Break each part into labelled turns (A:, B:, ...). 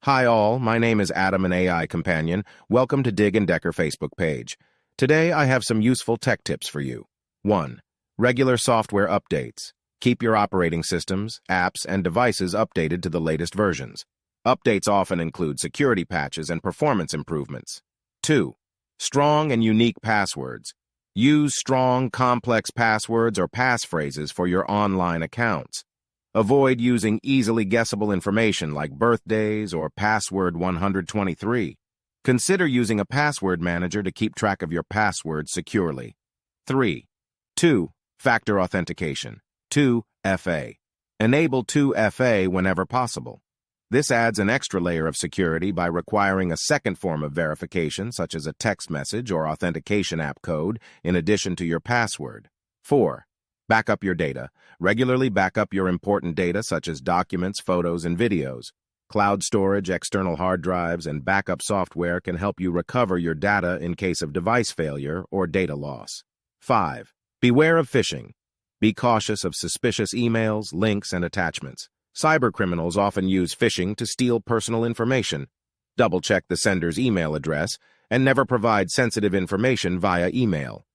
A: Hi all, my name is Adam, an AI companion. Welcome to Dig and Decker Facebook page. Today I have some useful tech tips for you. 1. Regular software updates. Keep your operating systems, apps, and devices updated to the latest versions. Updates often include security patches and performance improvements. 2. Strong and unique passwords. Use strong, complex passwords or passphrases for your online accounts. Avoid using easily guessable information like birthdays or password 123. Consider using a password manager to keep track of your passwords securely. 3. Two-factor authentication. 2FA. Enable 2FA whenever possible. This adds an extra layer of security by requiring a second form of verification, such as a text message or authentication app code, in addition to your password. 4. Back up your data. Regularly back up your important data such as documents, photos, and videos. Cloud storage, external hard drives, and backup software can help you recover your data in case of device failure or data loss. 5. Beware of phishing. Be cautious of suspicious emails, links, and attachments. Cybercriminals often use phishing to steal personal information. Double-check the sender's email address and never provide sensitive information via email.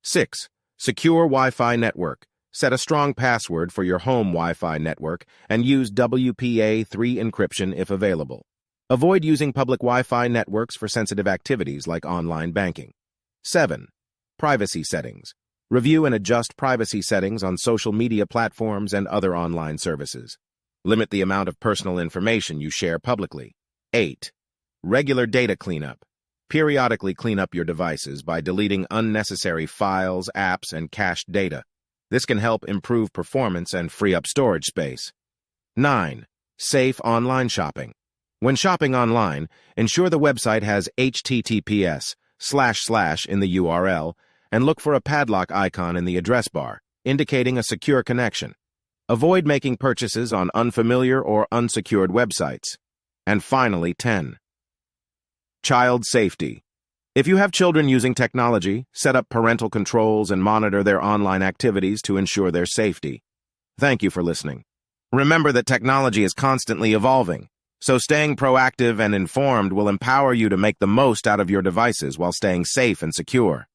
A: 6. Secure Wi-Fi network. Set a strong password for your home Wi-Fi network and use WPA3 encryption if available. Avoid using public Wi-Fi networks for sensitive activities like online banking. 7. Privacy settings. Review and adjust privacy settings on social media platforms and other online services. Limit the amount of personal information you share publicly. 8. Regular data cleanup. Periodically clean up your devices by deleting unnecessary files, apps, and cached data. This can help improve performance and free up storage space. 9. Safe online shopping. When shopping online, ensure the website has https:// in the URL and look for a padlock icon in the address bar, indicating a secure connection. Avoid making purchases on unfamiliar or unsecured websites. And finally, 10. Child safety. If you have children using technology, set up parental controls and monitor their online activities to ensure their safety. Thank you for listening. Remember that technology is constantly evolving, so staying proactive and informed will empower you to make the most out of your devices while staying safe and secure.